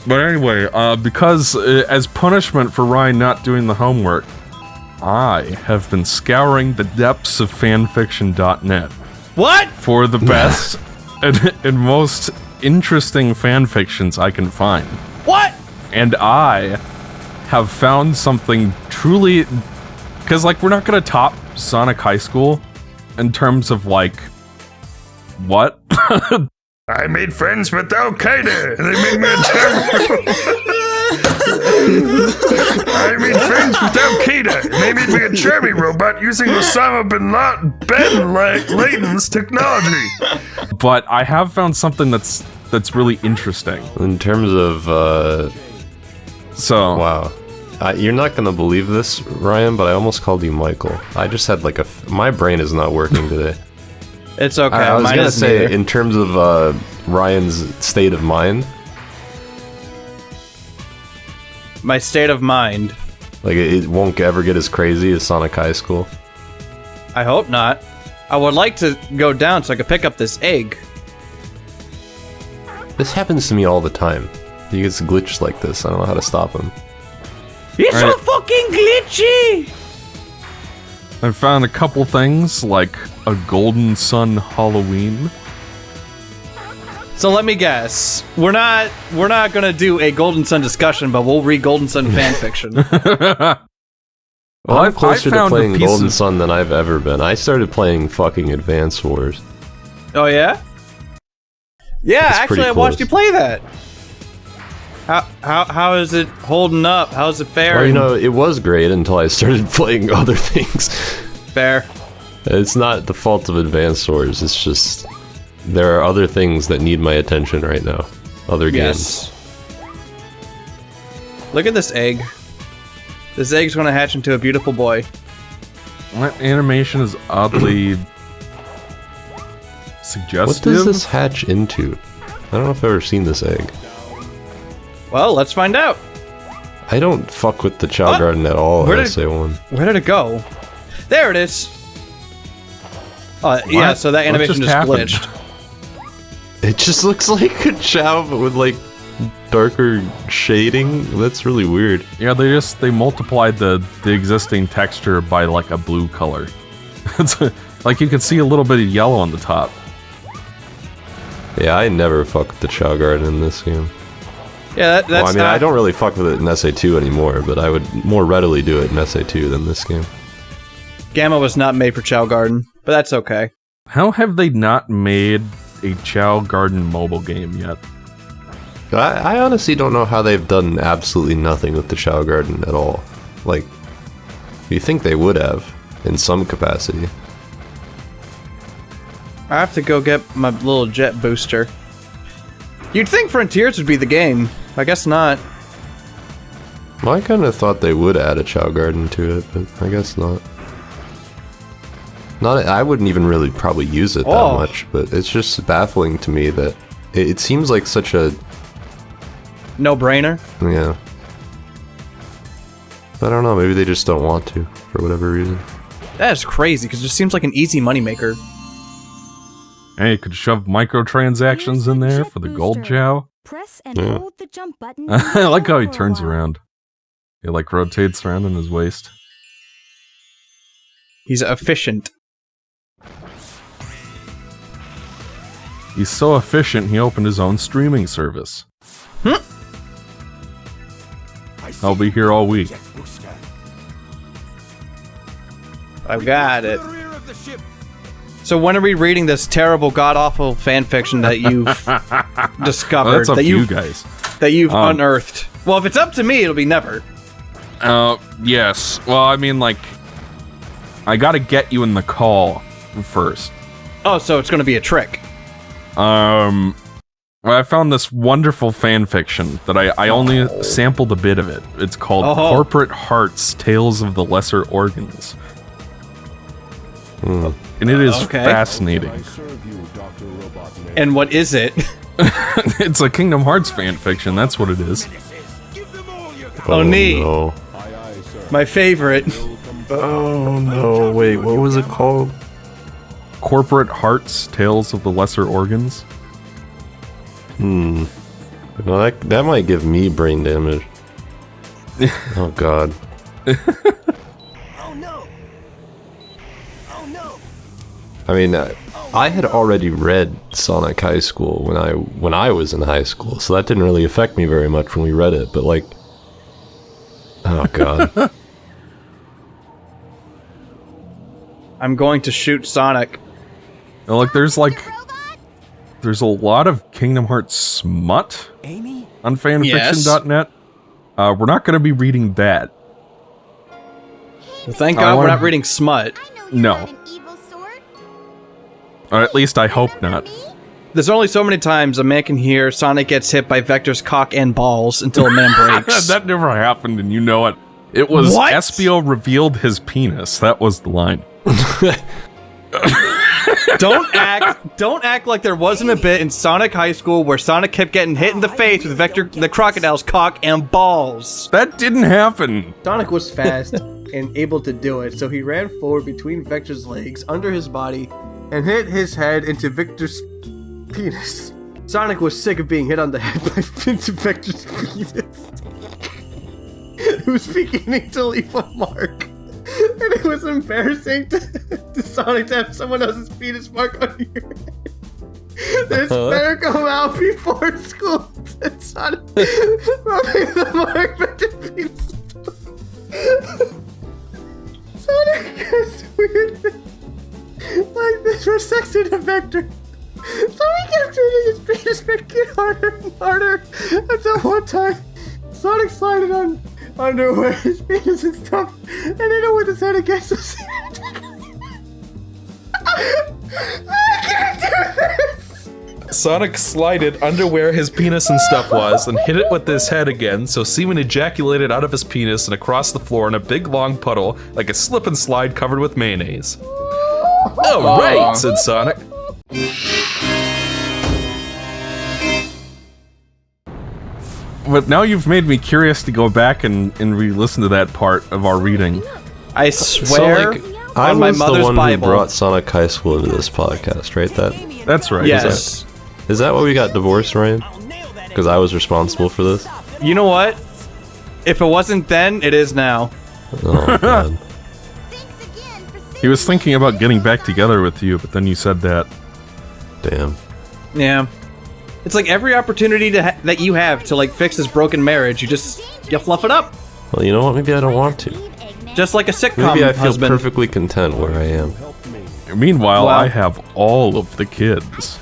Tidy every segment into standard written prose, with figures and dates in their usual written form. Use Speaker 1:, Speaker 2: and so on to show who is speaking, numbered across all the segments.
Speaker 1: But anyway, because as punishment for Ryan not doing the homework, I have been scouring the depths of fanfiction.net.
Speaker 2: What?
Speaker 1: For the best and most interesting fanfictions I can find.
Speaker 2: What?
Speaker 1: And I have found something truly... Because, like, we're not going to top Sonic High School in terms of, like... What?
Speaker 3: I made friends with Al-Qaeda, and they made me a terrible... I made friends with Al-Qaeda, and they made me a cherry robot using Osama bin Laden's technology.
Speaker 1: But I have found something that's really interesting.
Speaker 4: In terms of,
Speaker 1: So...
Speaker 4: Wow. You're not gonna believe this, Ryan, but I almost called you Michael. I just had like my brain is not working today.
Speaker 2: It's okay.
Speaker 4: I was gonna say,
Speaker 2: neither.
Speaker 4: in terms of Ryan's state of mind,
Speaker 2: My state of mind.
Speaker 4: like it won't ever get as crazy as Sonic High School.
Speaker 2: I hope not. I would like to go down so I could pick up this egg.
Speaker 4: This happens to me all the time. He gets glitched like this. I don't know how to stop him.
Speaker 2: It's
Speaker 1: Right.
Speaker 2: so fucking glitchy!
Speaker 1: I found a couple things, like a Golden Sun Halloween.
Speaker 2: So let me guess. We're not gonna do a Golden Sun discussion, but we'll read Golden Sun fanfiction.
Speaker 4: Well, I'm closer to
Speaker 1: found a
Speaker 4: playing
Speaker 1: piece
Speaker 4: Golden
Speaker 1: of-
Speaker 4: Sun than I've ever been. I started playing fucking Advance Wars.
Speaker 2: Oh yeah? Yeah,
Speaker 4: That's
Speaker 2: actually
Speaker 4: pretty
Speaker 2: I watched
Speaker 4: close.
Speaker 2: you play that. How is it holding up? How's it faring?
Speaker 4: Well, you know, it was great until I started playing other things.
Speaker 2: Fair.
Speaker 4: It's not the fault of Advance Wars, it's just... There are other things that need my attention right now. Other games.
Speaker 2: Yes. Look at this egg. This egg's gonna hatch into a beautiful boy.
Speaker 1: That animation is oddly... suggestive.
Speaker 4: What does this hatch into? I don't know if I've ever seen this egg.
Speaker 2: Well, let's find out.
Speaker 4: I don't fuck with the Chow Garden at all,
Speaker 2: Where did-
Speaker 4: SA1.
Speaker 2: Where did it go? There it is. Yeah,
Speaker 1: What?
Speaker 2: so that
Speaker 1: What
Speaker 2: animation
Speaker 1: just
Speaker 2: just
Speaker 1: happened?
Speaker 2: glitched.
Speaker 4: It just looks like a Chow, but with like darker shading. That's really weird.
Speaker 1: Yeah, they multiplied the existing texture by like a blue color. It's like you can see a little bit of yellow on the top.
Speaker 4: Yeah, I never fuck with the Chow Garden in this game.
Speaker 2: Yeah, that's
Speaker 4: Well, I mean,
Speaker 2: not...
Speaker 4: I don't really fuck with it in SA2 anymore, but I would more readily do it in SA2 than this game.
Speaker 2: Gamma was not made for Chow Garden, but that's okay.
Speaker 1: How have they not made a Chow Garden mobile game yet?
Speaker 4: I honestly don't know how they've done absolutely nothing with the Chow Garden at all. Like, you think they would have, in some capacity.
Speaker 2: I have to go get my little jet booster. You'd think Frontiers would be the game. I guess not.
Speaker 4: Well, I kind of thought they would add a Chow Garden to it, but I guess not. I wouldn't even really probably use it that
Speaker 2: Oh.
Speaker 4: much, but it's just baffling to me that it seems like such a...
Speaker 2: No-brainer.
Speaker 4: Yeah. I don't know, maybe they just don't want to, for whatever reason.
Speaker 2: That is crazy, because it just seems like an easy moneymaker.
Speaker 1: Hey, you could shove microtransactions in there for the gold Chow.
Speaker 5: Press and
Speaker 4: Yeah.
Speaker 5: hold the jump button.
Speaker 1: I like how he
Speaker 5: for a
Speaker 1: turns
Speaker 5: while.
Speaker 1: around. He like rotates around in his waist.
Speaker 2: He's efficient.
Speaker 1: He's so efficient, he opened his own streaming service. I'll be here all week.
Speaker 2: I've got it. So when are we reading this terrible, god-awful fanfiction that you've discovered?
Speaker 1: Well, that's up
Speaker 2: that
Speaker 1: to you
Speaker 2: you've
Speaker 1: guys.
Speaker 2: that you've
Speaker 1: Um,
Speaker 2: unearthed? Well, if it's up to me, it'll be never.
Speaker 1: Yes. Well, I mean, like, I gotta get you in the call first.
Speaker 2: Oh, so it's gonna be a trick.
Speaker 1: Well, I found this wonderful fanfiction that I only sampled a bit of it. It's called
Speaker 2: Oh.
Speaker 1: Corporate Hearts, Tales of the Lesser Organs. And it is
Speaker 2: Okay.
Speaker 1: fascinating.
Speaker 2: And what is it?
Speaker 1: It's a Kingdom Hearts fanfiction, that's what it is.
Speaker 2: Oh, neat.
Speaker 4: No.
Speaker 2: My favorite.
Speaker 4: Oh no, wait, what was it called?
Speaker 1: Corporate Hearts, Tales of the Lesser Organs.
Speaker 4: Well, that might give me brain damage. Oh god.
Speaker 5: Oh no! Oh no!
Speaker 4: I mean, I had already read Sonic High School when I was in high school, so that didn't really affect me very much when we read it. But like, oh god.
Speaker 2: I'm going to shoot Sonic.
Speaker 1: Now, look, there's a lot of Kingdom Hearts smut
Speaker 5: Amy?
Speaker 1: on fanfiction.net. We're not going to be reading that.
Speaker 2: Well, thank God we're not reading smut.
Speaker 1: No. Or at least I hope not.
Speaker 2: There's only so many times a man can hear Sonic gets hit by Vector's cock and balls until a man breaks.
Speaker 1: That never happened, and you know it. It was
Speaker 2: What?
Speaker 1: Espio revealed his penis. That was the line.
Speaker 2: Don't act like there wasn't a bit in Sonic High School where Sonic kept getting hit in the face with Vector the Crocodile's cock and balls.
Speaker 1: That didn't happen.
Speaker 6: Sonic was fast and able to do it, so he ran forward between Vector's legs, under his body, and hit his head into Victor's penis. Sonic was sick of being hit on the head by into Vector's penis. It was beginning to leave a mark. And it was embarrassing to Sonic to have someone else's penis mark on your head. This better come out before school. And Sonic rubbing the mark with the penis. Sonic is weird. Like this for sex in a Vector. So he kept treating his penis making harder and harder until one time Sonic slided on underwear, his penis and stuff, and hit it with his head against the I can't do this!
Speaker 7: Sonic slided underwear his penis and stuff was and hit it with his head again, so semen ejaculated out of his penis and across the floor in a big long puddle like a slip and slide covered with mayonnaise. Alright, said Sonic.
Speaker 1: But now you've made me curious to go back and re-listen to that part of our reading.
Speaker 2: I swear
Speaker 4: I
Speaker 2: on my
Speaker 4: was the
Speaker 2: mother's
Speaker 4: one
Speaker 2: Bible.
Speaker 4: who brought Sonic High School into this podcast, right?
Speaker 1: That's right.
Speaker 2: Yes.
Speaker 4: Is that why we got divorced, Ryan? Because I was responsible for this?
Speaker 2: You know what? If it wasn't then, it is now.
Speaker 4: Oh, God.
Speaker 1: He was thinking about getting back together with you, but then you said that.
Speaker 4: Damn.
Speaker 2: Yeah. It's like every opportunity that you have to like fix this broken marriage, you fluff it up.
Speaker 4: Well, you know what? Maybe I don't want to.
Speaker 2: Just like a sitcom
Speaker 4: Maybe I feel
Speaker 2: husband.
Speaker 4: perfectly content where I am.
Speaker 1: Meanwhile,
Speaker 2: Wow.
Speaker 1: I have all of the kids.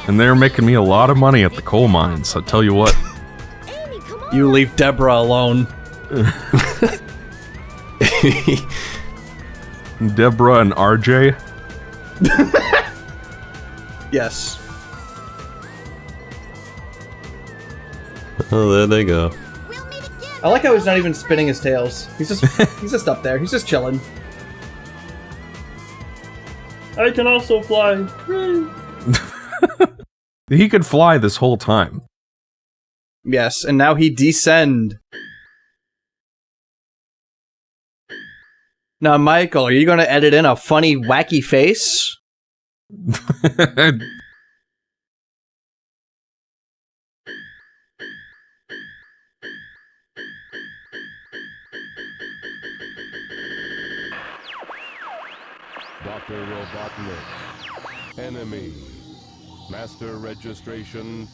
Speaker 1: And they're making me a lot of money at the coal mines, I tell you what.
Speaker 2: You leave Deborah alone.
Speaker 1: Deborah and RJ.
Speaker 2: Yes.
Speaker 4: Oh, there they go.
Speaker 2: I like how he's not even spinning his tails. He's just up there. He's just chilling.
Speaker 3: I can also fly.
Speaker 1: He could fly this whole time.
Speaker 2: Yes, and now he descend. Now, Michael, are you going to edit in a funny, wacky face?
Speaker 8: Dr. Robotnik. Enemy. Master registration.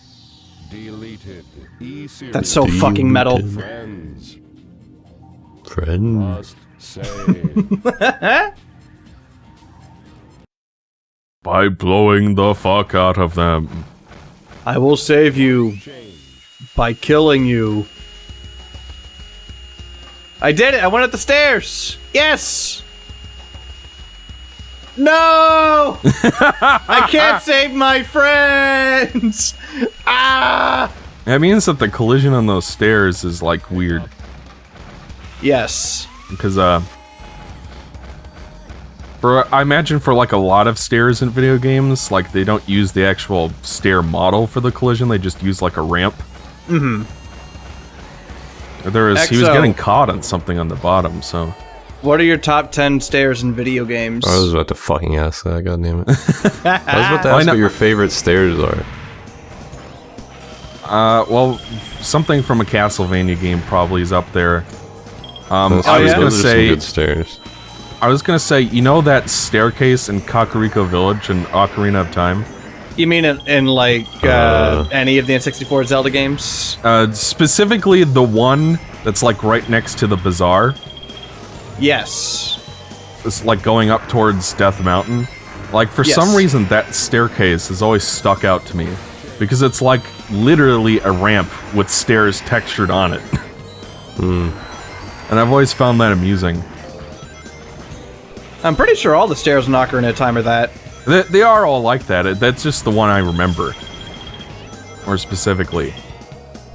Speaker 8: Deleted. E-series.
Speaker 2: That's so fucking metal.
Speaker 8: Friends.
Speaker 4: Friend.
Speaker 8: Must save.
Speaker 1: By blowing the fuck out of them.
Speaker 2: I will save you by killing you. I did it! I went up the stairs! Yes! No! I can't save my friends! Ah!
Speaker 1: That means that the collision on those stairs is like weird.
Speaker 2: Yes.
Speaker 1: Because I imagine for like a lot of stairs in video games, like they don't use the actual stair model for the collision, they just use like a ramp.
Speaker 2: Mm-hmm.
Speaker 1: He was getting caught on something on the bottom, so
Speaker 2: What are your top 10 stairs in video games?
Speaker 4: I was about to fucking ask that, goddammit. I was about to ask what your favorite stairs are.
Speaker 1: Well, something from a Castlevania game probably is up there.
Speaker 4: I was
Speaker 1: gonna say
Speaker 4: good stairs.
Speaker 1: I was gonna say, you know that staircase in Kakariko Village and Ocarina of Time?
Speaker 2: You mean in like any of the N64 Zelda games?
Speaker 1: Specifically the one that's like right next to the bazaar.
Speaker 2: Yes.
Speaker 1: It's like going up towards Death Mountain. Like for some reason that staircase has always stuck out to me. Because it's like literally a ramp with stairs textured on it. And I've always found that amusing.
Speaker 2: I'm pretty sure all the stairs in Ocarina of Time are that.
Speaker 1: They are all like that. That's just the one I remember. More specifically.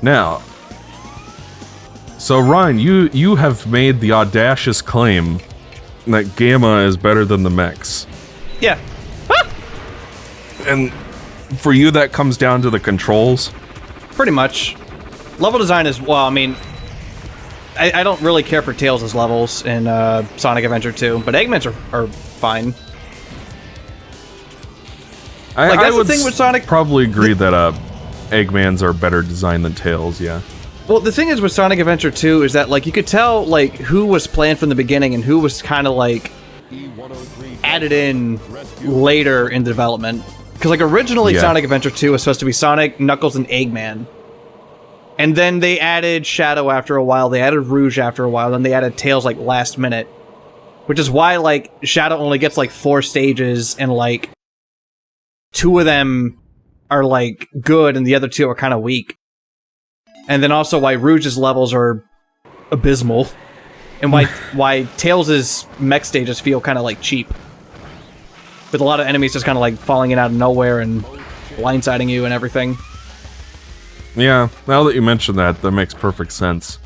Speaker 1: Now, so Ryan, you have made the audacious claim that Gamma is better than the mechs.
Speaker 2: Yeah.
Speaker 1: And for you, that comes down to the controls?
Speaker 2: Pretty much. Level design is, well, I mean, I don't really care for Tails' levels in Sonic Adventure 2, but Eggman's are fine.
Speaker 1: I would
Speaker 2: the thing with Sonic.
Speaker 1: Probably agree that Eggmans are better designed than Tails, yeah.
Speaker 2: Well, the thing is with Sonic Adventure 2 is that, like, you could tell, like, who was planned from the beginning and who was kind of, like, added in later in development. Because, like, originally Sonic Adventure 2 was supposed to be Sonic, Knuckles, and Eggman. And then they added Shadow after a while, they added Rouge after a while, then they added Tails, like, last minute. Which is why, like, Shadow only gets, like, 4 stages, and, like, 2 of them are, like, good, and the other 2 are kind of weak. And then also why Rouge's levels are abysmal. And why Tails' mech stages feel kind of, like, cheap. With a lot of enemies just kind of, like, falling in out of nowhere and blindsiding you and everything.
Speaker 1: Yeah, now that you mention that, that makes perfect sense.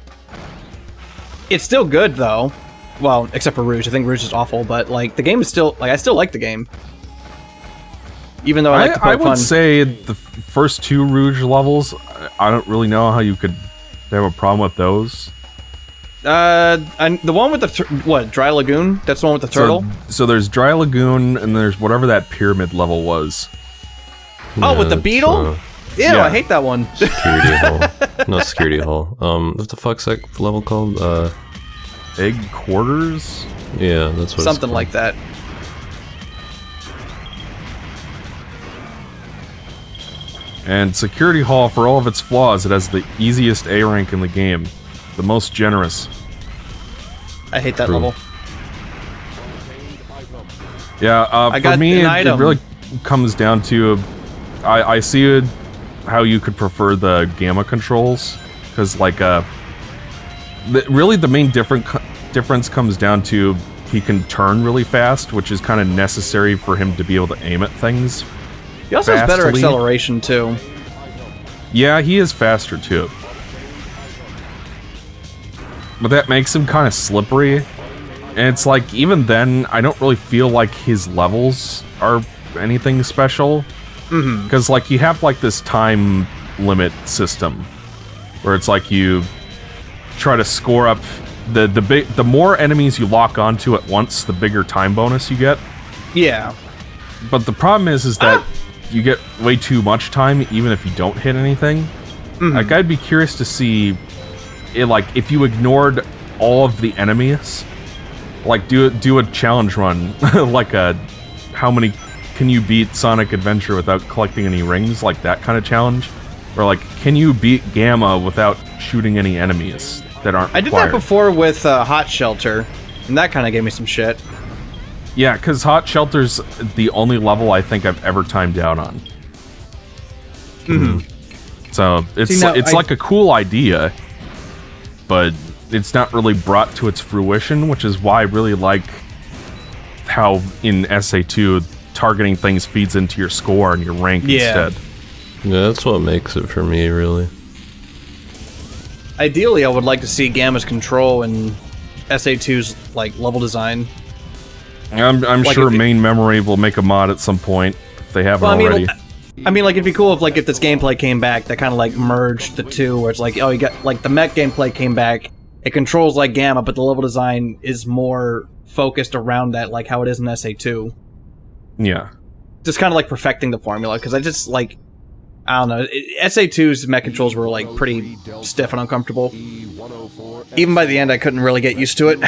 Speaker 2: It's still good, though. Well, except for Rouge. I think Rouge is awful, but, like, the game is still... Like, I still like the game. Even though I like to poke fun.
Speaker 1: would say the first 2 Rouge levels, I don't really know how you could have a problem with those.
Speaker 2: And the one with the... Dry Lagoon? That's the one with the turtle?
Speaker 1: So there's Dry Lagoon, and there's whatever that pyramid level was.
Speaker 2: Oh, with the beetle? Ew,
Speaker 1: Yeah.
Speaker 2: I hate that one.
Speaker 4: Security hole. No, security hole. What the fuck's that level called?
Speaker 1: Egg Quarters?
Speaker 4: Yeah, that's what
Speaker 2: Something like that.
Speaker 1: And Security Hall, for all of its flaws, it has the easiest A rank in the game. The most generous.
Speaker 2: I hate that level.
Speaker 1: Yeah, for me, it really comes down to... I see how you could prefer the Gamma controls. Because, like, really the main difference comes down to he can turn really fast, which is kind of necessary for him to be able to aim at things.
Speaker 2: He also has better acceleration, too.
Speaker 1: Yeah, he is faster, too. But that makes him kind of slippery. And it's like, even then, I don't really feel like his levels are anything special. Because, like, you have, like, this time limit system. Where it's like you try to score up... The more enemies you lock onto at once, the bigger time bonus you get.
Speaker 2: Yeah.
Speaker 1: But the problem is that you get way too much time, even if you don't hit anything. Like, I'd be curious to see, if you ignored all of the enemies, like, do a challenge run, like how many can you beat Sonic Adventure without collecting any rings, like that kind of challenge? Or, like, can you beat Gamma without shooting any enemies that aren't
Speaker 2: I did that before with Hot Shelter, and that kind of gave me some shit.
Speaker 1: Yeah, because Hot Shelter's the only level I think I've ever timed out on. So, it's like a cool idea, but it's not really brought to its fruition, which is why I really like how in SA2 targeting things feeds into your score and your rank instead.
Speaker 4: Yeah, that's what makes it for me, really.
Speaker 2: Ideally, I would like to see Gamma's control in SA2's, like, level design.
Speaker 1: I'm
Speaker 2: Like
Speaker 1: sure Main Memory will make a mod at some point, if they haven't already.
Speaker 2: I mean, like, it'd be cool if this gameplay came back that kind of, like, merged the two, where it's like, oh, you got, like, the mech gameplay came back, It controls like Gamma, but the level design is more focused around that, like how it is in SA2.
Speaker 1: Yeah.
Speaker 2: Just kind of like perfecting the formula, because I just like, I don't know, SA2's mech controls were like pretty stiff and uncomfortable. Even by the end, I couldn't really get used to it.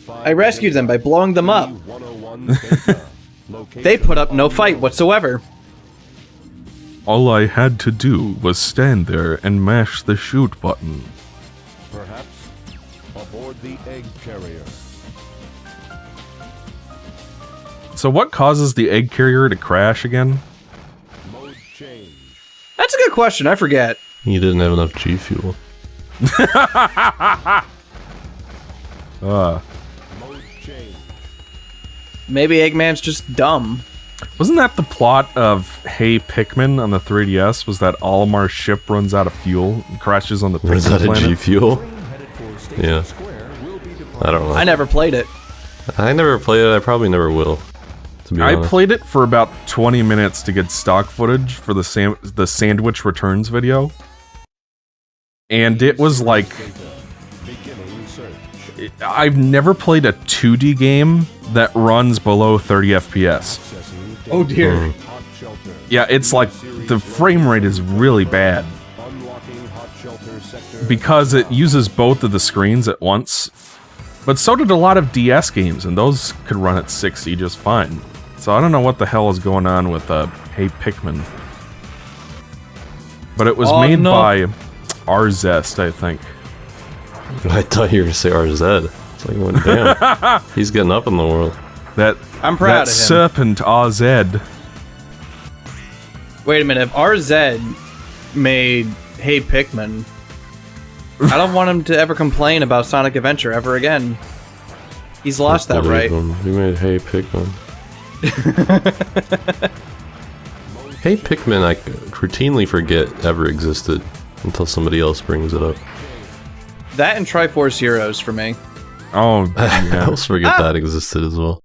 Speaker 2: I rescued them by blowing them up. They put up no fight whatsoever.
Speaker 1: All I had to do was stand there and mash the shoot button.
Speaker 8: Perhaps aboard the egg carrier.
Speaker 1: So what causes the egg carrier to crash again?
Speaker 8: Mode change.
Speaker 2: That's a good question, I forget.
Speaker 4: You didn't have enough G fuel.
Speaker 8: Mode change.
Speaker 2: Maybe Eggman's just dumb.
Speaker 1: Wasn't that the plot of Hey Pikmin on the 3DS? Was that Olimar's ship runs out of fuel and crashes on the
Speaker 4: Was
Speaker 1: Pikmin
Speaker 4: that a G
Speaker 1: planet?
Speaker 4: fuel? Yeah. I don't know.
Speaker 2: I never played it.
Speaker 4: I never played it. I probably never will. To be
Speaker 1: I
Speaker 4: honest.
Speaker 1: played it for about 20 minutes to get stock footage for the Sandwich Returns video. And it was like... I've never played a 2D game that runs below 30 FPS.
Speaker 2: Oh dear.
Speaker 1: Yeah, it's like the frame rate is really bad. Because it uses both of the screens at once. But so did a lot of DS games, and those could run at 60 just fine. So I don't know what the hell is going on with Hey Pikmin. But it was made by Unversed, I think.
Speaker 4: I thought you were going to say RZ. It's like, well, damn. He's getting up in the world.
Speaker 2: I'm proud of him.
Speaker 1: Serpent RZ.
Speaker 2: Wait a minute, if RZ made Hey Pikmin, I don't want him to ever complain about Sonic Adventure ever again. He's lost that right.
Speaker 4: He made Hey Pikmin. Hey Pikmin, I routinely forget ever existed until somebody else brings it up.
Speaker 2: That and Triforce Heroes for me.
Speaker 1: Oh,
Speaker 4: I
Speaker 1: yeah.
Speaker 4: also forget that existed as well.